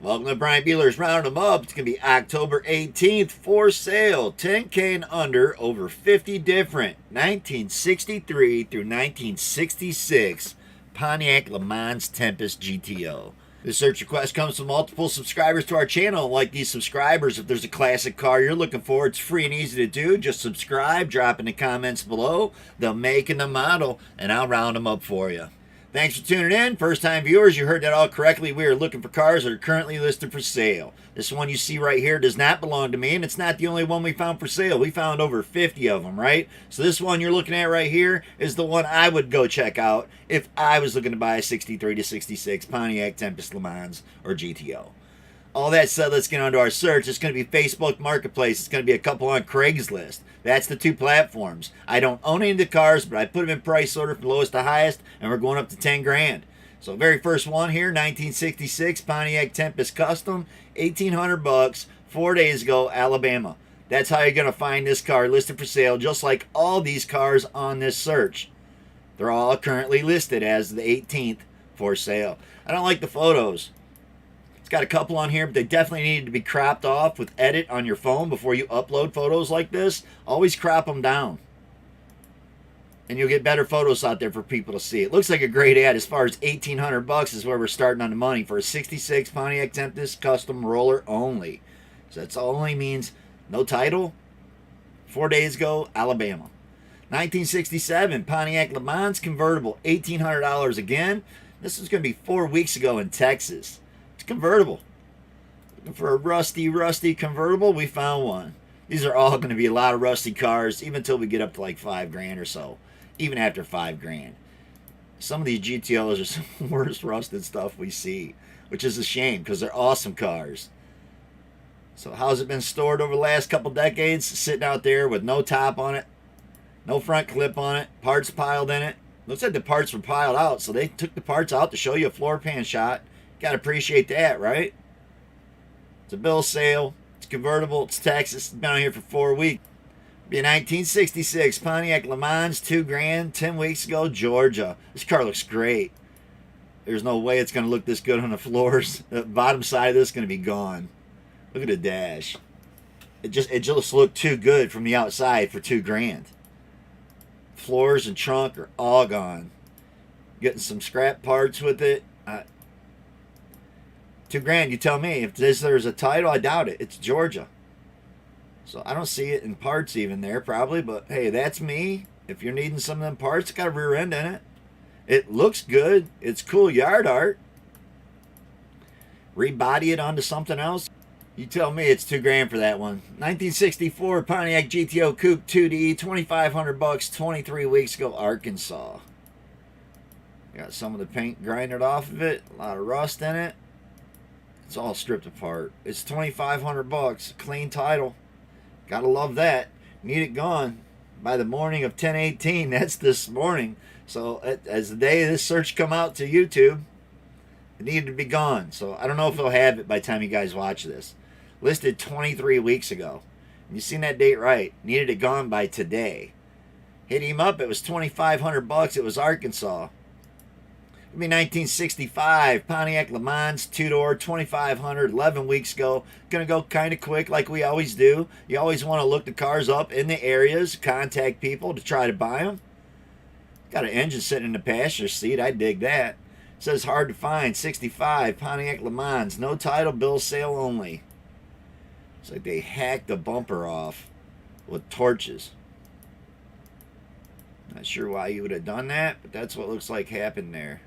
Welcome to Brian Bealer's Round 'em Up. It's going to be October 18th for sale. 10K and under, over 50 different 1963 through 1966 Pontiac Lemans Tempest GTO. This search request comes from multiple subscribers to our channel. Like these subscribers, if there's a classic car you're looking for, it's free and easy to do. Just subscribe, drop in the comments below the make and the model, and I'll round them up for you. Thanks for tuning in. First time viewers, you heard that all correctly. We are looking for cars that are currently listed for sale. This one you see right here does not belong to me, and it's not the only one we found for sale. We found over 50 of them, right? So this one you're looking at right here is the one I would go check out if I was looking to buy a 63 to 66 Pontiac Tempest Lemans or GTO. All that said, let's get on to our search. It's going to be Facebook Marketplace. It's going to be a couple on Craigslist. That's the two platforms. I don't own any of the cars, but I put them in price order from lowest to highest, and we're going up to 10 grand. So very first one here, 1966 Pontiac Tempest Custom, 1,800 bucks, 4 days ago, Alabama. That's how you're going to find this car listed for sale, just like all these cars on this search. They're all currently listed as the 18th for sale. I don't like the photos. Got a couple on here, but they definitely need to be cropped off with edit on your phone before you upload photos like this. Always crop them down, and you'll get better photos out there for people to see. It looks like a great ad. As far as 1,800 bucks is where we're starting on the money for a 66 Pontiac Tempest custom roller only. So that's only means no title. 4 days ago, Alabama. 1967 Pontiac Lemans convertible, $1,800 again. This was going to be 4 weeks ago in Texas. Convertible. Looking for a rusty convertible, we found one. These are all going to be a lot of rusty cars, even until we get up to like 5 grand or so. Even after 5 grand. Some of these GTOs are some of the worst rusted stuff we see, which is a shame because they're awesome cars. So how's it been stored over the last couple decades? Sitting out there with no top on it, no front clip on it, parts piled in it. Looks like the parts were piled out, so they took the parts out to show you a floor pan shot. Got to appreciate that, right? It's a bill of sale. It's convertible. It's Texas. It's been on here for 4 weeks. Be a 1966 Pontiac Lemans, 2 grand, 10 weeks ago, Georgia. This car looks great. There's no way it's going to look this good on the floors. The bottom side of this is going to be gone. Look at the dash. It just looked too good from the outside for 2 grand. Floors and trunk are all gone. Getting some scrap parts with it. 2 grand, you tell me. If there's a title, I doubt it. It's Georgia. So I don't see it in parts even there, probably. But hey, that's me. If you're needing some of them parts, it's got a rear end in it. It looks good. It's cool yard art. Rebody it onto something else. You tell me it's 2 grand for that one. 1964 Pontiac GTO Coupe 2D, 2,500 bucks, 23 weeks ago, Arkansas. Got some of the paint grinded off of it. A lot of rust in it. It's all stripped apart. It's 2,500 bucks. Clean title. Gotta love that. Need it gone by the morning of 10/18. That's this morning. So as the day this search come out to YouTube, it needed to be gone. So I don't know if they'll have it by the time you guys watch this. Listed 23 weeks ago. You seen that date right. Needed it gone by today. Hit him up. It was 2,500 bucks. It was Arkansas. It'll be 1965 Pontiac Lemans 2-door, 2,500, 11 weeks ago. Gonna go kind of quick like we always do. You always want to look the cars up in the areas, contact people to try to buy them. Got an engine sitting in the passenger seat. I dig that. It says hard to find. 65 Pontiac Lemans, no title, bill of sale only. It's like they hacked the bumper off with torches. Not sure why you would have done that, but that's what looks like happened there.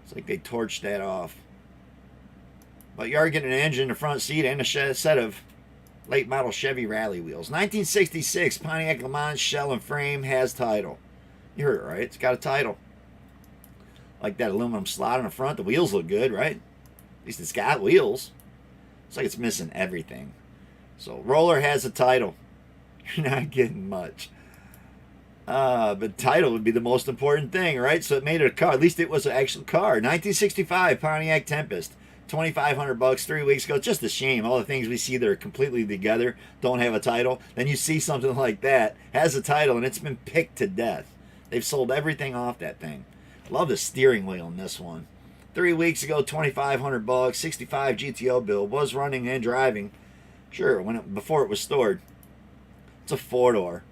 It's like they torched that off. But you are getting an engine in the front seat and a set of late model Chevy rally wheels. 1966 Pontiac Lemans shell and frame, has title. You heard it right. It's got a title. Like that aluminum slot on the front. The wheels look good, right? At least it's got wheels. It's like it's missing everything. So roller has a title. You're not getting much. But title would be the most important thing, right? So it made it a car. At least it was an actual car. 1965 Pontiac Tempest, 2,500 bucks, 3 weeks ago. Just a shame. All the things we see that are completely together don't have a title. Then you see something like that has a title and it's been picked to death. They've sold everything off that thing. Love the steering wheel in this one. 3 weeks ago, 2,500 bucks, 65 GTO build, was running and driving. Sure, before it was stored. It's a 4-door.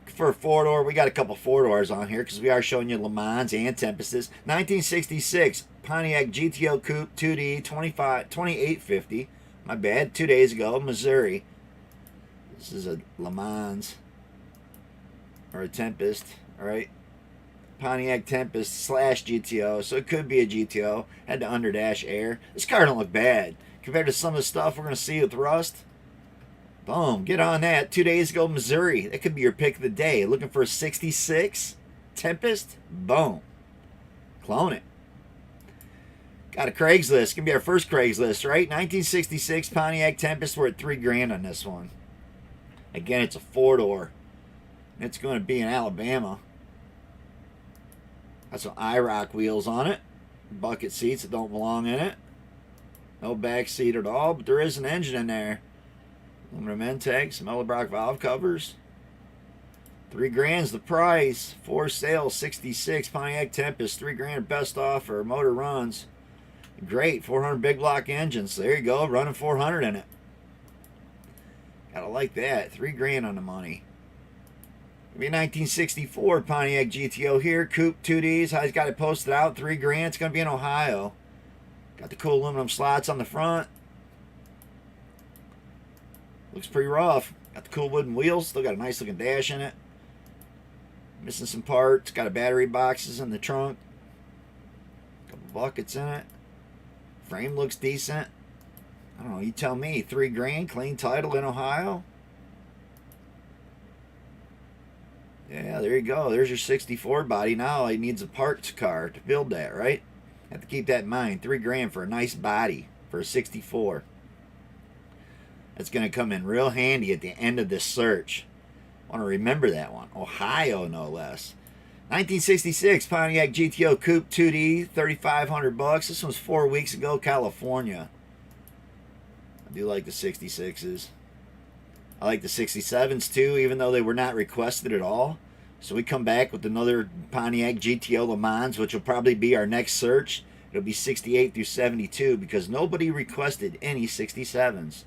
For a 4-door, we got a couple 4-doors on here because we are showing you Le Mans and Tempests. 1966 Pontiac GTO Coupe 2D 2850. My bad. 2 days ago, Missouri. This is a Le Mans or a Tempest. All right. Pontiac Tempest / GTO, so it could be a GTO. Had to underdash air. This car don't look bad compared to some of the stuff we're going to see with Rust. Boom, get on that. 2 days ago, Missouri. That could be your pick of the day. Looking for a 66 Tempest? Boom. Clone it. Got a Craigslist. Gonna be our first Craigslist, right? 1966 Pontiac Tempest. We're at $3,000 on this one. Again, it's a 4-door. It's going to be in Alabama. Got some IROC wheels on it. Bucket seats that don't belong in it. No back seat at all, but there is an engine in there. Aluminum intake, some Edelbrock valve covers. $3,000's the price. For sale, 66 Pontiac Tempest, $3,000 best offer. Motor runs great, 400 big block engines. There you go, running 400 in it. Gotta like that. $3,000 on the money. Maybe 1964 Pontiac GTO here, coupe 2Ds. He's got it posted out, $3,000. It's gonna be in Ohio. Got the cool aluminum slots on the front. Looks pretty rough. Got the cool wooden wheels. Still got a nice looking dash in it. Missing some parts. Got a battery boxes in the trunk. Couple buckets in it. Frame looks decent. I don't know. You tell me. $3,000. Clean title in Ohio. Yeah, there you go. There's your 64 body. Now it needs a parts car to build that, right? Have to keep that in mind. $3,000 for a nice body for a 64. That's going to come in real handy at the end of this search. I want to remember that one. Ohio, no less. 1966 Pontiac GTO Coupe 2D, 3,500 bucks. This one's 4 weeks ago, California. I do like the 66s. I like the 67s too, even though they were not requested at all. So we come back with another Pontiac GTO Lemans, which will probably be our next search. It'll be 68 through 72 because nobody requested any 67s.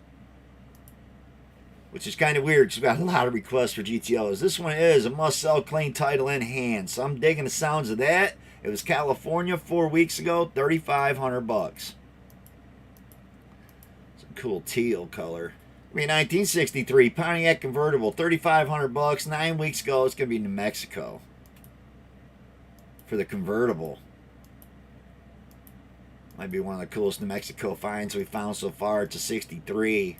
Which is kind of weird because we've got a lot of requests for GTOs. This one is a must-sell clean title in hand. So I'm digging the sounds of that. It was California 4 weeks ago, 3,500 bucks. Some cool teal color. 1963 Pontiac convertible, 3,500 bucks. 9 weeks ago, it's going to be New Mexico for the convertible. Might be one of the coolest New Mexico finds we found so far. It's a 63.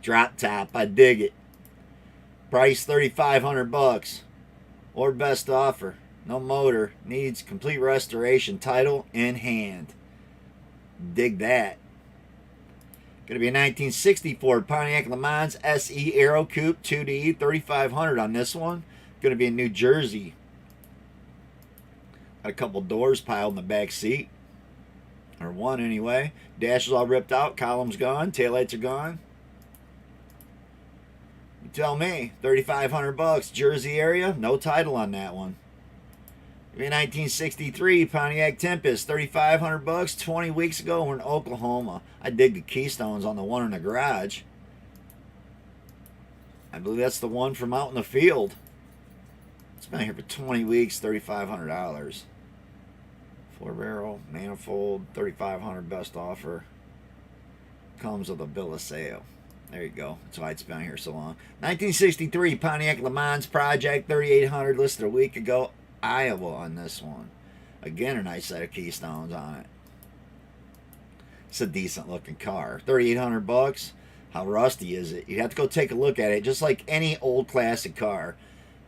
Drop top, I dig it. Price 3,500 bucks. Or best offer. No motor. Needs complete restoration. Title in hand. Dig that. Going to be a 1964 Pontiac Le Mans SE Aero Coupe 2D, 3,500 on this one. Going to be in New Jersey. Got a couple doors piled in the back seat. Or one anyway. Dash is all ripped out. Columns gone. Taillights are gone. You tell me. 3,500 bucks. Jersey area. No title on that one. 1963 Pontiac Tempest, 3,500 bucks. 20 weeks ago, we're in Oklahoma. I dig the keystones on the one in the garage. I believe that's the one from out in the field. It's been here for 20 weeks, $3,500. 4-barrel, manifold, 3,500 best offer. Comes with a bill of sale. There you go. That's why it's been here so long. 1963 Pontiac Le Mans Project, 3,800, listed a week ago. Iowa on this one. Again, a nice set of keystones on it. It's a decent looking car. 3,800 bucks. How rusty is it? You have to go take a look at it, just like any old classic car.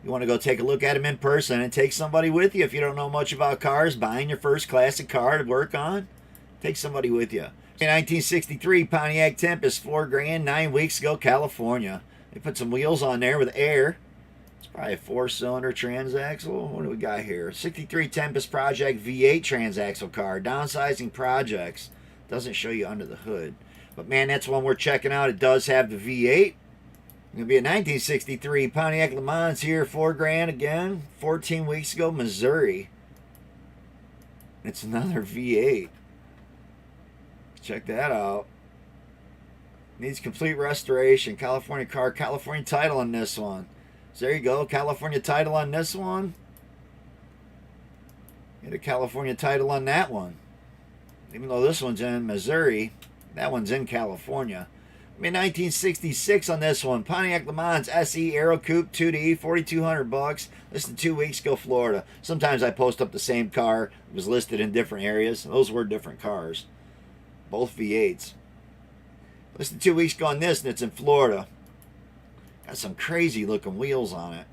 You want to go take a look at them in person and take somebody with you. If you don't know much about cars, buying your first classic car to work on, take somebody with you. 1963 Pontiac Tempest, $4,000, 9 weeks ago, California. They put some wheels on there with air. It's probably a 4-cylinder transaxle. What do we got here? 63 Tempest Project V8 transaxle car. Downsizing projects. Doesn't show you under the hood. But man, that's one we're checking out. It does have the V8. Going to be a 1963 Pontiac Le Mans here. $4,000 again. 14 weeks ago, Missouri. It's another V8. Check that out. Needs complete restoration. California car, California title on this one. So there you go. California title on this one. Get a California title on that one. Even though this one's in Missouri, that one's in California. I mean, 1966 on this one. Pontiac Lemans SE Aero Coupe 2D, $4,200. Listed 2 weeks ago, Florida. Sometimes I post up the same car. It was listed in different areas. Those were different cars. Both V8s. Listed 2 weeks ago on this, and it's in Florida. Got some crazy looking wheels on it.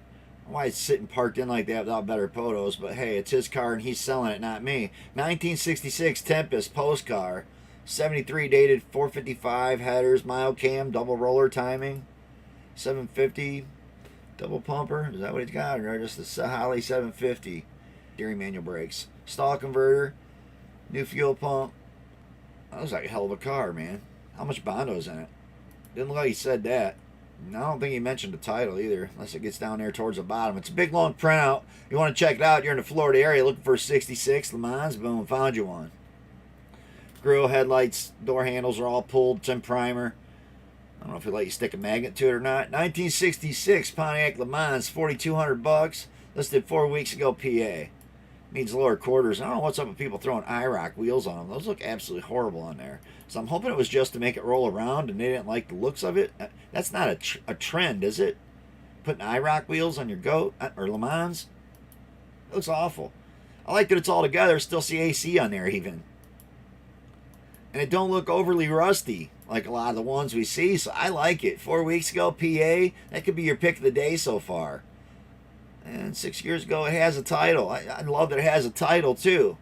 Why it's sitting parked in like that without better photos, but hey, it's his car and he's selling it, not me. 1966 Tempest post car, 73 dated, 455 headers, mild cam, double roller timing, 750 double pumper. Is that what he's got? Or just the Holly 750? Steering manual brakes, stall converter, new fuel pump. That was like a hell of a car, man. How much Bondo's in it? Didn't look like he said that. I don't think he mentioned the title either, unless it gets down there towards the bottom. It's a big, long printout. You want to check it out, you're in the Florida area looking for a 66 Le Mans, boom, found you one. Grill, headlights, door handles are all pulled. It's in primer. I don't know if he'll let you stick a magnet to it or not. 1966 Pontiac Le Mans, $4,200. Listed 4 weeks ago, PA. Needs lower quarters. I don't know what's up with people throwing IROC wheels on them. Those look absolutely horrible on there. So I'm hoping it was just to make it roll around and they didn't like the looks of it. That's not a trend, is it? Putting IROC wheels on your Goat or Le Mans? It looks awful. I like that it's all together. Still see AC on there even. And it don't look overly rusty like a lot of the ones we see. So I like it. 4 weeks ago, PA. That could be your pick of the day so far. And 6 years ago, it has a title. I love that it has a title, too.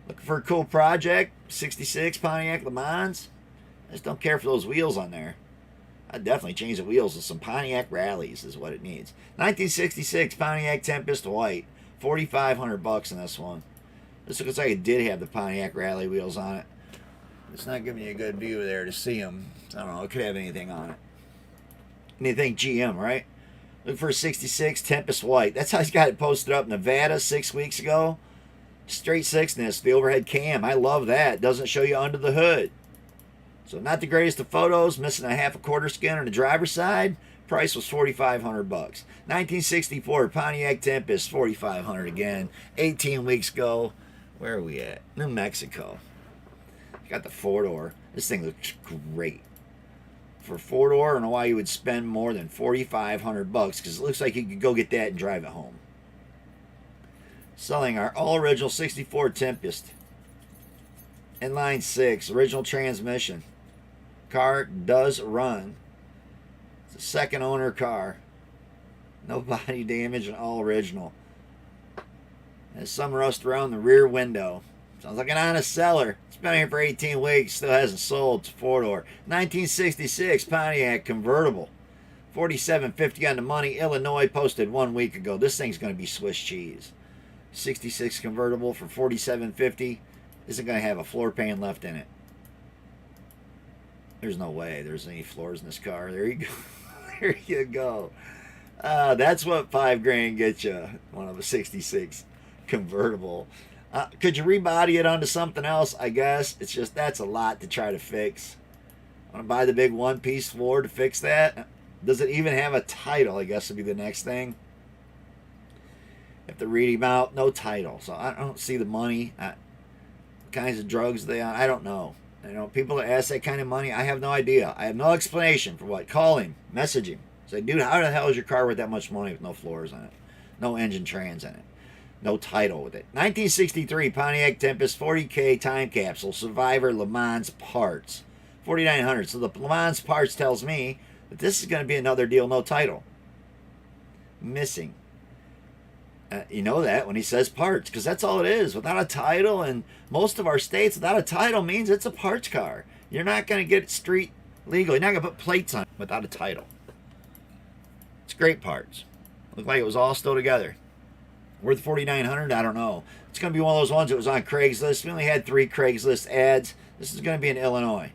Looking for a cool project? 66 Pontiac Le Mans? I just don't care for those wheels on there. I'd definitely change the wheels with some Pontiac Rallies is what it needs. 1966 Pontiac Tempest White. $4,500 in this one. This looks like it did have the Pontiac Rally wheels on it. It's not giving you a good view there to see them. I don't know. It could have anything on it. Anything GM, right? Look for a 66 Tempest White. That's how he's got it posted up. Nevada 6 weeks ago. Straight sixness, the overhead cam. I love that. It doesn't show you under the hood. So not the greatest of photos. Missing a half a quarter skin on the driver's side. Price was $4,500. 1964 Pontiac Tempest, $4,500 again. 18 weeks ago. Where are we at? New Mexico. Got the 4-door. This thing looks great. For 4-door, I don't know why you would spend more than $4,500 because it looks like you could go get that and drive it home. Selling our all original 64 Tempest. Inline 6, original transmission. Car does run. It's a second owner car. No body damage and all original. Has some rust around the rear window. Sounds like an honest seller. It's been here for 18 weeks. Still hasn't sold. It's a 4-door. 1966 Pontiac convertible. $4,750 on the money. Illinois posted 1 week ago. This thing's going to be Swiss cheese. 66 convertible for $4,750. Isn't going to have a floor pan left in it. There's no way there's any floors in this car. There you go. There you go. That's what $5,000 gets you. One of a 66 convertible. Could you rebody it onto something else? I guess. It's just that's a lot to try to fix. I want to buy the big one-piece floor to fix that. Does it even have a title? I guess would be the next thing. If to read him out, no title. So I don't see the money. What kinds of drugs they on? I don't know. You know, people that ask that kind of money, I have no idea. I have no explanation for what. Call him, message him. Say, dude, how the hell is your car worth that much money with no floors on it, no engine trans in it? No title with it. 1963 Pontiac Tempest 40K time capsule Survivor Le Mans parts. $4,900. So the Le Mans parts tells me that this is going to be another deal, no title. Missing. You know that when he says parts, because that's all it is. Without a title, and most of our states, without a title means it's a parts car. You're not going to get it street legal. You're not going to put plates on it without a title. It's great parts. Looked like it was all still together. Worth $4,900? I don't know. It's going to be one of those ones that was on Craigslist. We only had 3 Craigslist ads. This is going to be in Illinois.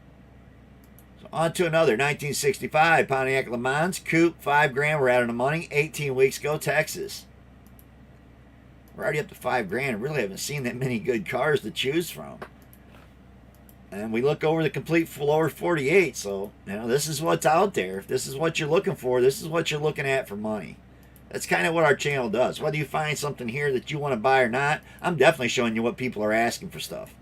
So on to another. 1965 Pontiac Le Mans Coupe. $5,000. We're out of the money. 18 weeks ago, Texas. We're already up to $5,000. I really haven't seen that many good cars to choose from. And we look over the complete floor 48. So, this is what's out there. If this is what you're looking for, this is what you're looking at for money. That's kind of what our channel does. Whether you find something here that you want to buy or not, I'm definitely showing you what people are asking for stuff.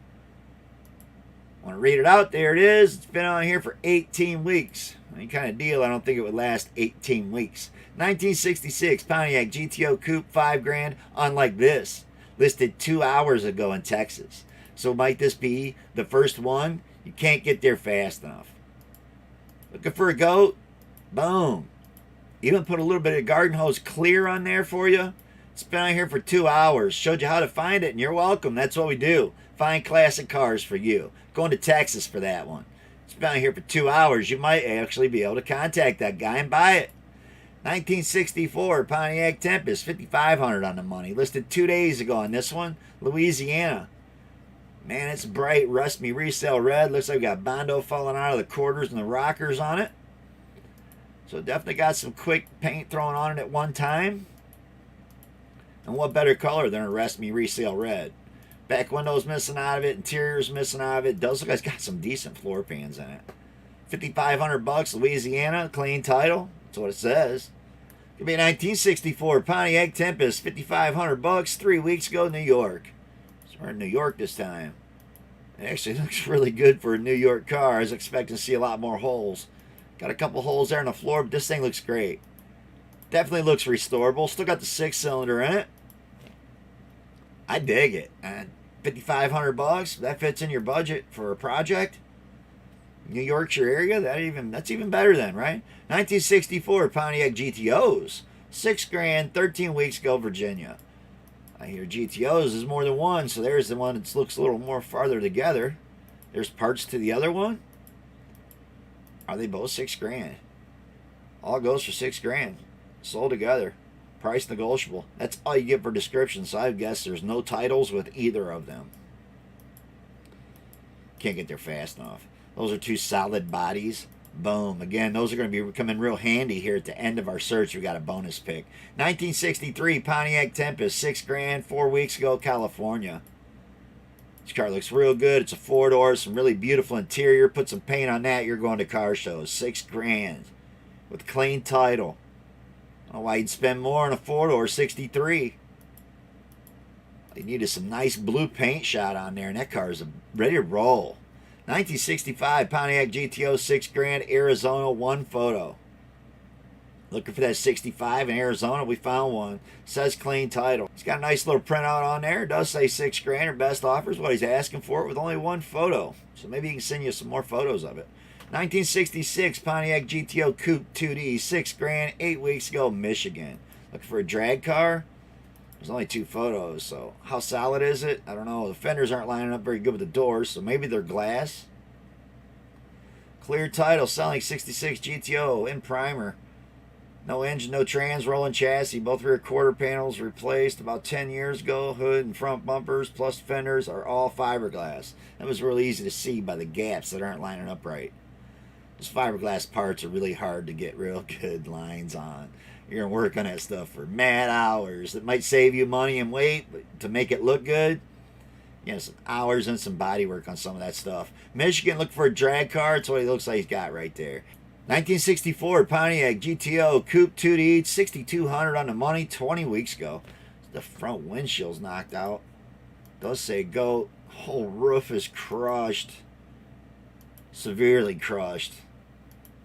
Want to read it out? There it is. It's been on here for 18 weeks. Any kind of deal, I don't think it would last 18 weeks. 1966 Pontiac GTO Coupe, $5,000. Unlike this, listed 2 hours ago in Texas. So might this be the first one? You can't get there fast enough. Looking for a goat? Boom. Even put a little bit of garden hose clear on there for you. It's been on here for 2 hours. Showed you how to find it, and you're welcome. That's what we do. Find classic cars for you. Going to Texas for that one. It's been on here for 2 hours. You might actually be able to contact that guy and buy it. 1964 Pontiac Tempest, $5,500 on the money. Listed 2 days ago on this one, Louisiana. Man, it's bright, rusty resale red. Looks like we got Bondo falling out of the quarters and the rockers on it. So definitely got some quick paint thrown on it at one time. And what better color than a rusty resale red? Back window's missing out of it. Interior's missing out of it. Does look like it's got some decent floor pans in it. $5,500, Louisiana, clean title. That's what it says. Could be a 1964 Pontiac Tempest, $5,500, 3 weeks ago, New York. So we're in New York this time. It actually looks really good for a New York car. I was expecting to see a lot more holes. Got a couple holes there on the floor, but this thing looks great. Definitely looks restorable. Still got the 6-cylinder in it. I dig it. And $5,500, that fits in your budget for a project. New Yorkshire area, that's even better then, right? 1964 Pontiac GTOs, $6,000, 13 weeks ago, Virginia. I hear GTOs is more than one, so there's the one that looks a little more farther together. There's parts to the other one. Are they both $6,000? All goes for $6,000. Sold together. Price negotiable. That's all you get for description, so I guess there's no titles with either of them. Can't get there fast enough. Those are two solid bodies. Boom. Again, those are going to be coming real handy here at the end of our search. We got a bonus pick. 1963 Pontiac Tempest, $6,000, 4 weeks ago, California. This car looks real good. It's a 4-door, some really beautiful interior. Put some paint on that, you're going to car shows. $6,000 with clean title. I don't know why you'd spend more on a 4-door 63. You needed some nice blue paint shot on there, and that car is ready to roll. 1965 Pontiac GTO, $6,000, Arizona, 1 photo. Looking for that 65 in Arizona, we found one. Says clean title. It's got a nice little printout on there. It does say $6,000 or best offers, what he's asking for it with only 1 photo. So maybe he can send you some more photos of it. 1966 Pontiac GTO Coupe 2D, $6,000, 8 weeks ago, Michigan. Looking for a drag car? There's only 2 photos, so how solid is it? I don't know. The fenders aren't lining up very good with the doors, so maybe they're glass. Clear title, selling 66 GTO in primer. No engine, no trans, rolling chassis. Both rear quarter panels replaced about 10 years ago. Hood and front bumpers plus fenders are all fiberglass. That was really easy to see by the gaps that aren't lining up right. Those fiberglass parts are really hard to get real good lines on. You're going to work on that stuff for mad hours. It might save you money and weight, but to make it look good, some hours and some body work on some of that stuff. Michigan, look for a drag car. That's what he looks like he's got right there. 1964 Pontiac GTO Coupe 2D, $6,200 on the money, 20 weeks ago. The front windshield's knocked out. Does say GOAT. Whole roof is crushed. Severely crushed.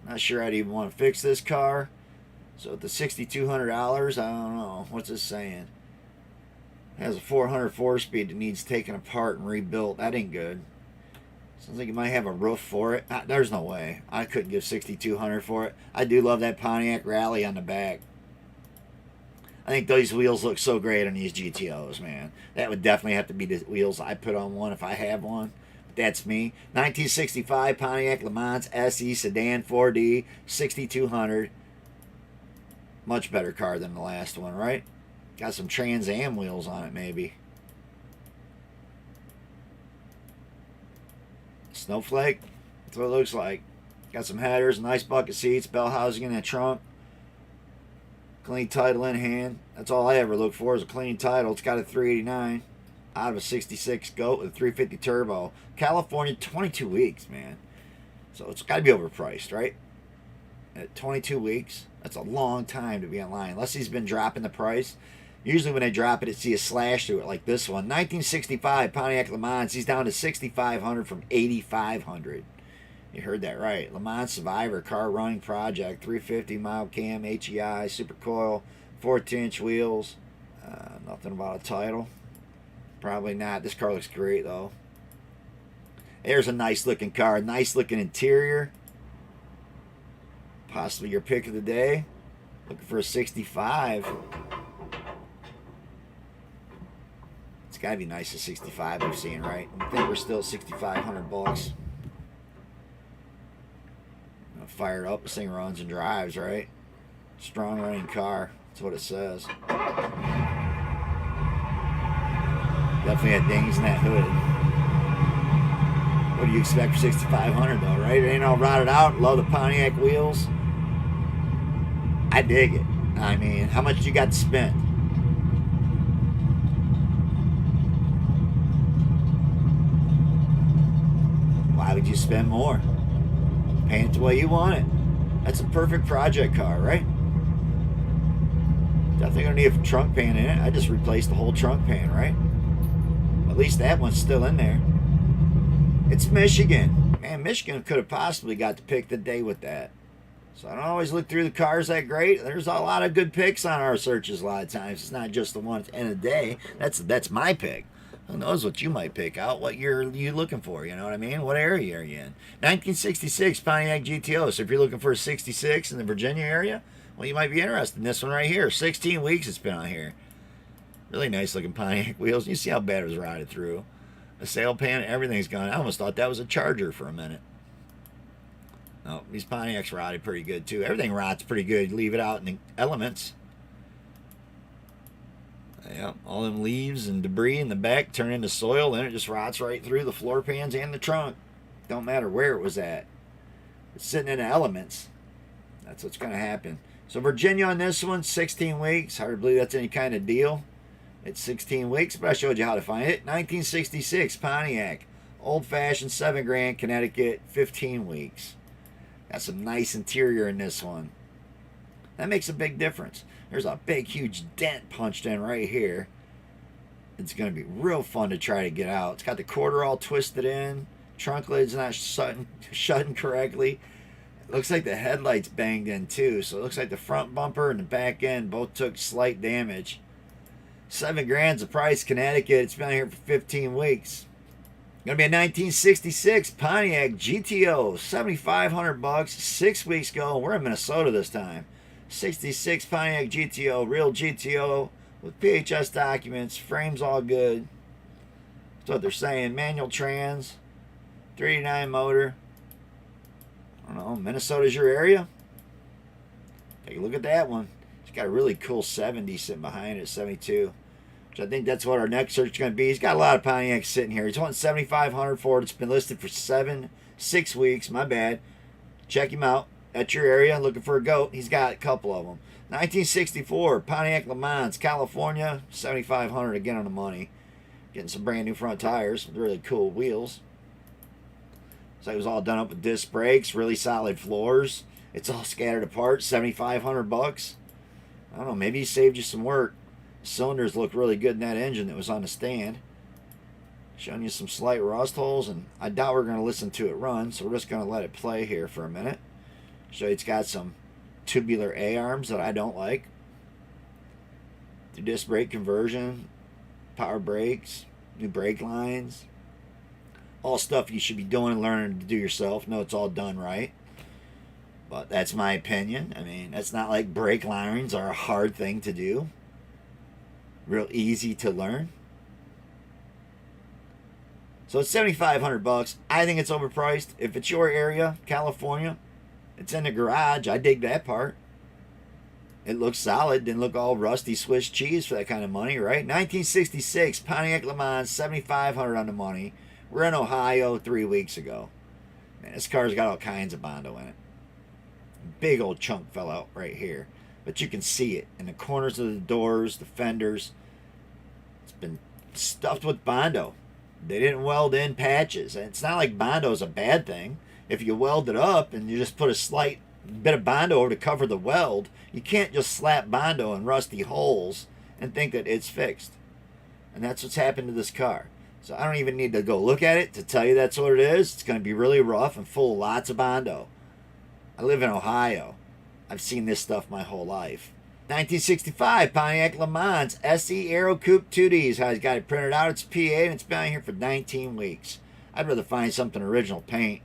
Not sure I'd even want to fix this car. So at the $6,200, I don't know. What's this saying? It has a 400 4-speed that needs taken apart and rebuilt. That ain't good. Sounds like you might have a roof for it. There's no way. I couldn't give $6,200 for it. I do love that Pontiac Rally on the back. I think these wheels look so great on these GTOs, man. That would definitely have to be the wheels I put on one if I have one. But that's me. 1965 Pontiac Lemans SE Sedan 4D, $6,200. Much better car than the last one, right? Got some Trans Am wheels on it, maybe. Snowflake. That's what it looks like. Got some headers, nice bucket seats, bell housing in the trunk. Clean title in hand. That's all I ever look for is a clean title. It's got a 389 out of a 66 goat with a 350 turbo. California, 22 weeks, man. So it's got to be overpriced, right? At 22 weeks, that's a long time to be in line. Unless he's been dropping the price. Usually when they drop it, see a slash through it like this one. 1965 Pontiac Lemans. He's down to 6,500 from 8,500. You heard that right. Le Mans Survivor car running project. 350 mile cam, HEI, super coil, 14-inch wheels. Nothing about a title. Probably not. This car looks great though. There's a nice looking car. Nice looking interior. Possibly your pick of the day. Looking for a 65. It's got to be nice at 65. I'm seeing right. I think we're still at 6,500 bucks. Fire it up. This thing runs and drives, right? Strong running car. That's what it says. Definitely had dings in that hood. What do you expect for 6,500 though, right? It ain't all rotted out. Love the Pontiac wheels. I dig it. I mean, how much you got to spend? Why would you spend more? Paint it the way you want it. That's a perfect project car, right? Definitely gonna need a trunk pan in it. I just replaced the whole trunk pan, right? At least that one's still in there. It's Michigan. Man, Michigan could have possibly got to pick the day with that. So I don't always look through the cars that great. There's a lot of good picks on our searches a lot of times. It's not just the one at the end of the day. That's my pick. Who knows what you might pick out, what you're looking for, you know what I mean? What area are you in? 1966 Pontiac GTO. So if you're looking for a 66 in the Virginia area, well, you might be interested in this one right here. 16 weeks it's been on here. Really nice looking Pontiac wheels. You see how bad it was rotted through. The sail pan, everything's gone. I almost thought that was a Charger for a minute. Oh, these Pontiacs rotted pretty good too. Everything rots pretty good. Leave it out in the elements. Yeah, all them leaves and debris in the back turn into soil, and it just rots right through the floor pans and the trunk. Don't matter where it was at. It's sitting in the elements. That's what's going to happen. So Virginia on this one, 16 weeks. Hard to believe that's any kind of deal. It's 16 weeks, but I showed you how to find it. 1966 Pontiac, old-fashioned, 7 grand, Connecticut, 15 weeks. Got some nice interior in this one. That makes a big difference. There's a big, huge dent punched in right here. It's going to be real fun to try to get out. It's got the quarter all twisted in. Trunk lid's not shutting correctly. It looks like the headlights banged in too. So it looks like the front bumper and the back end both took slight damage. 7 grand's the price, Connecticut. It's been here for 15 weeks. Gonna be a 1966 Pontiac GTO, 7,500 bucks, 6 weeks ago. We're in Minnesota this time. 66 Pontiac GTO, real GTO with PHS documents, frames all good. That's what they're saying. Manual trans, 389 motor. I don't know, Minnesota's your area? Take a look at that one. It's got a really cool 70 sitting behind it, 72. Which I think that's what our next search is going to be. He's got a lot of Pontiacs sitting here. He's wanting 7,500 for it. It's been listed for 6 weeks. My bad. Check him out at your area looking for a goat. He's got a couple of them. 1964 Pontiac Le Mans, California, 7,500 again on the money. Getting some brand new front tires with really cool wheels. So it was all done up with disc brakes, really solid floors. It's all scattered apart, 7,500 bucks. I don't know, maybe he saved you some work. Cylinders look really good in that engine that was on the stand. Showing you some slight rust holes, and I doubt we're going to listen to it run, so we're just going to let it play here for a minute. Show you it's got some tubular A-arms that I don't like. The disc brake conversion, power brakes, new brake lines. All stuff you should be doing and learning to do yourself. No, it's all done right. But that's my opinion. I mean, that's not like brake lines are a hard thing to do. Real easy to learn. So it's 7,500 bucks. I think it's overpriced. If it's your area, California, it's in the garage. I dig that part. It looks solid. Didn't look all rusty Swiss cheese for that kind of money, right? 1966 Pontiac Le Mans, 7,500 on the money. We're in Ohio 3 weeks ago. Man, this car's got all kinds of Bondo in it. Big old chunk fell out right here. but you can see it in the corners of the doors, the fenders. It's been stuffed with Bondo. They didn't weld in patches. And it's not like Bondo is a bad thing. If you weld it up and you just put a slight bit of Bondo over to cover the weld, you can't just slap Bondo in rusty holes and think that it's fixed. And that's what's happened to this car. So I don't even need to go look at it to tell you that's what it is. It's going to be really rough and full of lots of Bondo. I live in Ohio. I've seen this stuff my whole life. 1965 Pontiac Lemans SE Aero Coupe 2D is how he's got it printed out. It's PA and it's been out here for 19 weeks. I'd rather find something original paint.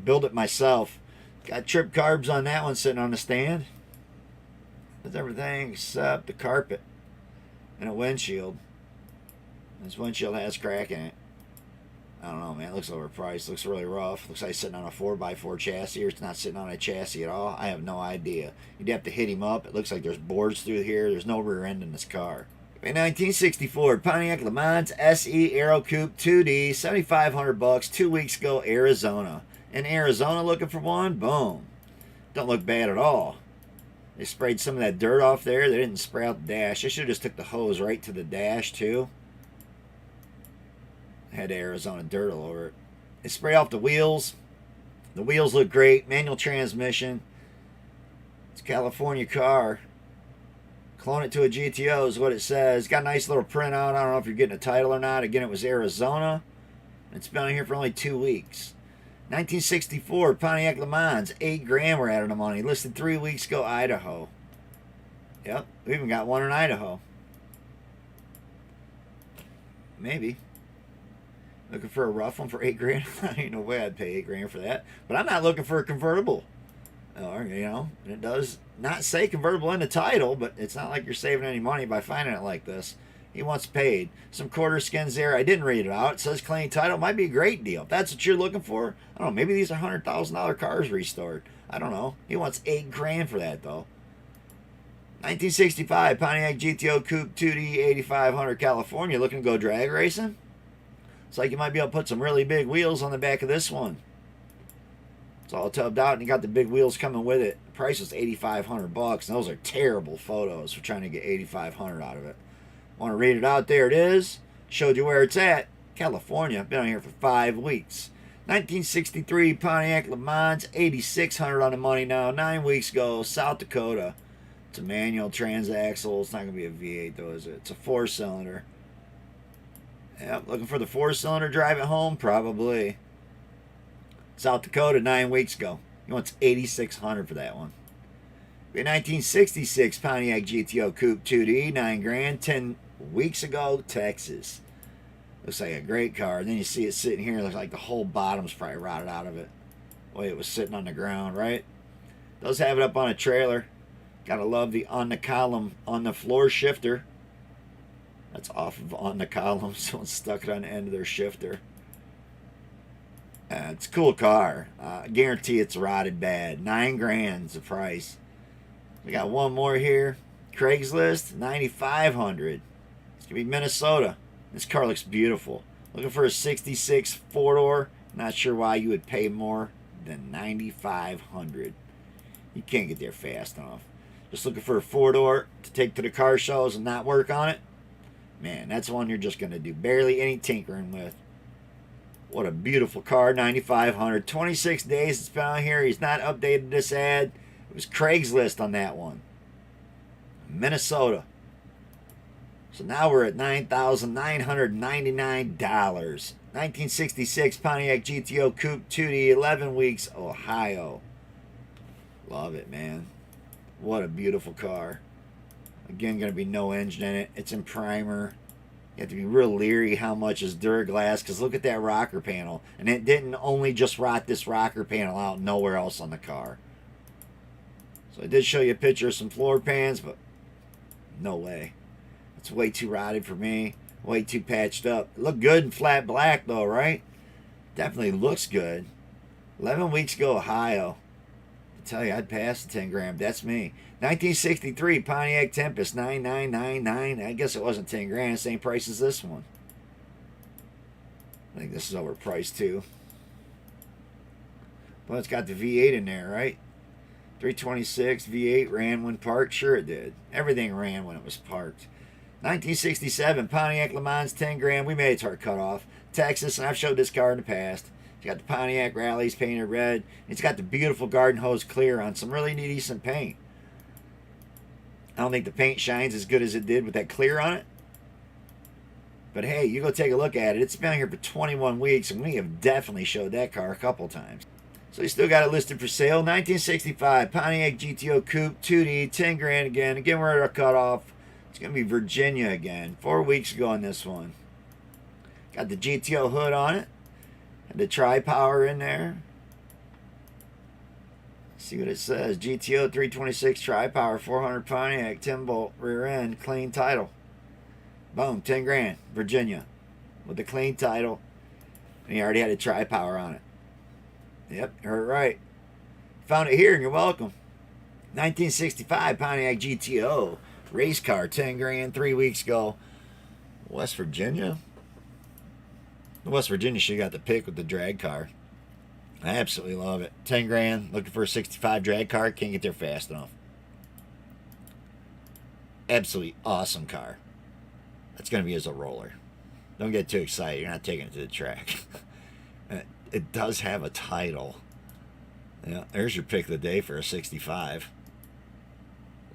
Build it myself. Got trip carbs on that one sitting on the stand. That's everything except the carpet and a windshield. This windshield has crack in it. I don't know, man. It looks overpriced. Looks really rough. Looks like it's sitting on a 4x4 chassis, or it's not sitting on a chassis at all. I have no idea. You'd have to hit him up. It looks like there's boards through here. There's no rear end in this car. In 1964, Pontiac Lemans SE Aero Coupe 2D, $7,500, 2 weeks ago, Arizona. In Arizona looking for one? Boom. Don't look bad at all. They sprayed some of that dirt off there. They didn't spray out the dash. They should have just took the hose right to the dash, too. Had Arizona dirt all over it. They sprayed off the wheels. The wheels look great. Manual transmission. It's a California car. Clone it to a GTO is what it says. Got a nice little printout. I don't know if you're getting a title or not. Again, it was Arizona. It's been on here for only 2 weeks. 1964 Pontiac Lemans, $8,000 we're adding them on. He listed 3 weeks ago, Idaho. Yep, we even got one in Idaho. Maybe. Looking for a rough one for $8,000? Ain't no way I'd pay $8,000 for that. But I'm not looking for a convertible. Or, you know, it does not say convertible in the title, but it's not like you're saving any money by finding it like this. He wants paid. Some quarter skins there. I didn't read it out. It says clean title. Might be a great deal. If that's what you're looking for, I don't know. Maybe these are $100,000 cars restored. I don't know. He wants $8,000 for that, though. 1965 Pontiac Gto Coupe 2D, 8,500 California. Looking to go drag racing? It's like you might be able to put some really big wheels on the back of this one. It's all tubbed out, and you got the big wheels coming with it. The price was $8,500, and those are terrible photos for trying to get $8,500 out of it. Want to read it out? There it is. Showed you where it's at. California. Been on here for 5 weeks. 1963 Pontiac Lemans, $8,600 on the money now. 9 weeks ago, South Dakota. It's a manual transaxle. It's not going to be a V8 though, is it? It's a 4-cylinder. Yep, looking for the 4-cylinder, drive it home? Probably. South Dakota, 9 weeks ago. He wants $8,600 for that one. In 1966 Pontiac GTO Coupe 2D, $9,000, 10 weeks ago, Texas. Looks like a great car. And then you see it sitting here. It looks like the whole bottom's probably rotted out of it. The way it was sitting on the ground, right? Does have it up on a trailer. Gotta love the on the column, on the floor shifter. That's off of on the column. Someone stuck it on the end of their shifter. It's a cool car. I guarantee it's rotted bad. $9,000 is the price. We got one more here. Craigslist, $9,500. It's gonna be Minnesota. This car looks beautiful. Looking for a 66 4-door. Not sure why you would pay more than $9,500. You can't get there fast enough. Just looking for a 4-door to take to the car shows and not work on it. Man, that's one you're just gonna do barely any tinkering with. What a beautiful car, $9,500. 26 days it's been on here. He's not updated this ad. It was Craigslist on that one. Minnesota. So now we're at $9,999. 1966 Pontiac GTO Coupe 2D, 11 weeks, Ohio. Love it, man. What a beautiful car. Again, going to be no engine in it. It's in primer. You have to be real leery how much is Duraglass, because look at that rocker panel. And it didn't only just rot this rocker panel out, nowhere else on the car. So I did show you a picture of some floor pans, but no way. It's way too rotted for me. Way too patched up. It looked good in flat black though, right? Definitely looks good. 11 weeks ago, Ohio. I tell you, I'd pass the 10 gram. That's me. 1963 Pontiac Tempest, $9,999. I guess it wasn't 10 grand. Same price as this one. I think this is overpriced too. But it's got the V8 in there, right? 326 V8 ran when parked. Sure it did. Everything ran when it was parked. 1967 Pontiac Lemans 10 grand. We made it to our cutoff. Texas, and I've showed this car in the past. It's got the Pontiac rallies painted red. It's got the beautiful garden hose clear on some really decent paint. I don't think the paint shines as good as it did with that clear on it. But hey, you go take a look at it. It's been here for 21 weeks, and we have definitely showed that car a couple times. So you still got it listed for sale. 1965 Pontiac GTO Coupe 2D, 10 grand again. Again, we're at our cutoff. It's going to be Virginia again. 4 weeks ago on this one. Got the GTO hood on it. And the tri-power in there. See what it says. GTO 326 tri-power, 400 Pontiac, 10-bolt rear end, clean title. Boom, 10 grand, Virginia. With the clean title. And you already had a tri-power on it. Yep, you heard it right. Found it here and you're welcome. 1965 Pontiac GTO. Race car, 10 grand, 3 weeks ago. West Virginia? West Virginia should have got the pick with the drag car. I absolutely love it. 10 grand, looking for a 65 drag car. Can't get there fast enough. Absolutely awesome car. That's going to be as a roller. Don't get too excited. You're not taking it to the track. It does have a title. Yeah, there's your pick of the day for a 65.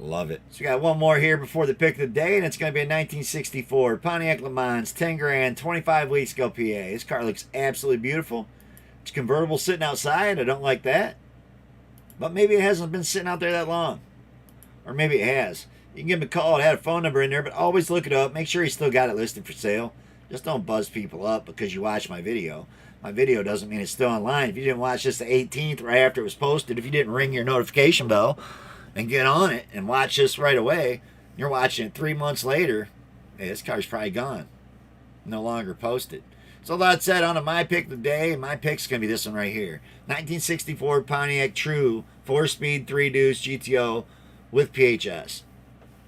Love it. So we got one more here before the pick of the day, and it's going to be a 1964 Pontiac Lemans, 10 grand, 25 weeks ago, PA. This car looks absolutely beautiful. It's convertible sitting outside. I don't like that. But maybe it hasn't been sitting out there that long. Or maybe it has. You can give him a call. It had a phone number in there, but always look it up. Make sure you still got it listed for sale. Just don't buzz people up because you watch my video. My video doesn't mean it's still online. If you didn't watch this the 18th right after it was posted, if you didn't ring your notification bell and get on it and watch this right away, you're watching it 3 months later, hey, this car's probably gone. No longer posted. So that said, on to my pick of the day, my pick's going to be this one right here. 1964 Pontiac True 4-speed 3-deuce GTO with PHS.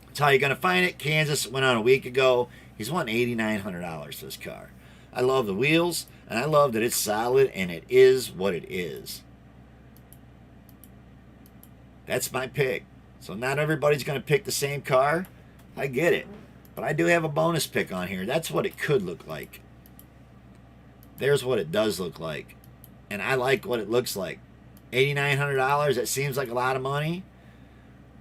That's how you're going to find it. Kansas went on a week ago. He's won $8,900 for this car. I love the wheels, and I love that it's solid, and it is what it is. That's my pick. So not everybody's going to pick the same car. I get it. But I do have a bonus pick on here. That's what it could look like. There's what it does look like. And I like what it looks like. $8,900, that seems like a lot of money.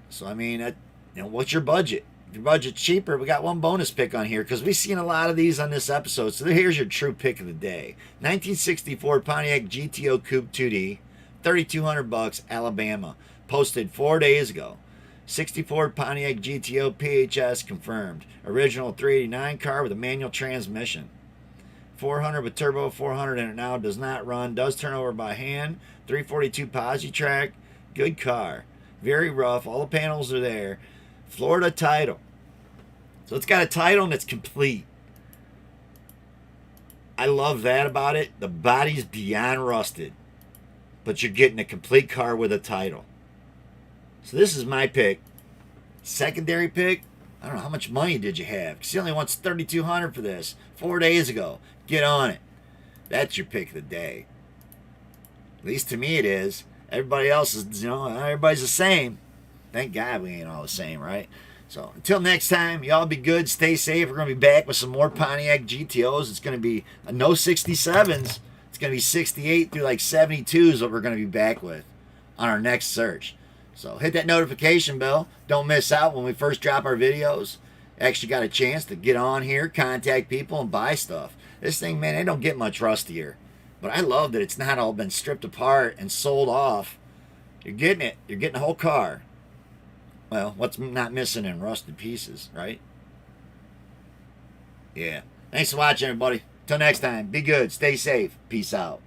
So, I mean, what's your budget? If your budget's cheaper, we got one bonus pick on here because we've seen a lot of these on this episode. So here's your true pick of the day. 1964 Pontiac GTO Coupe 2D, $3,200, Alabama. Posted 4 days ago. 64 Pontiac GTO PHS confirmed. Original 389 car with a manual transmission. 400 with turbo, 400 in it now. Does not run. Does turn over by hand. 342 Positrack. Good car. Very rough. All the panels are there. Florida title. So it's got a title and it's complete. I love that about it. The body's beyond rusted. But you're getting a complete car with a title. So this is my pick. Secondary pick. I don't know, how much money did you have? Because he only wants $3,200 for this. 4 days ago. Get on it. That's your pick of the day. At least to me it is. Everybody else is, everybody's the same. Thank God we ain't all the same, right? So until next time, y'all be good, stay safe. We're going to be back with some more Pontiac GTOs. It's going to be no 67s. It's going to be 68 through like 72s what we're going to be back with on our next search. So hit that notification bell. Don't miss out when we first drop our videos. Actually got a chance to get on here, contact people, and buy stuff. This thing, man, it don't get much rustier. But I love that it's not all been stripped apart and sold off. You're getting it. You're getting the whole car. Well, what's not missing in rusted pieces, right? Yeah. Thanks for watching, everybody. Till next time, be good, stay safe. Peace out.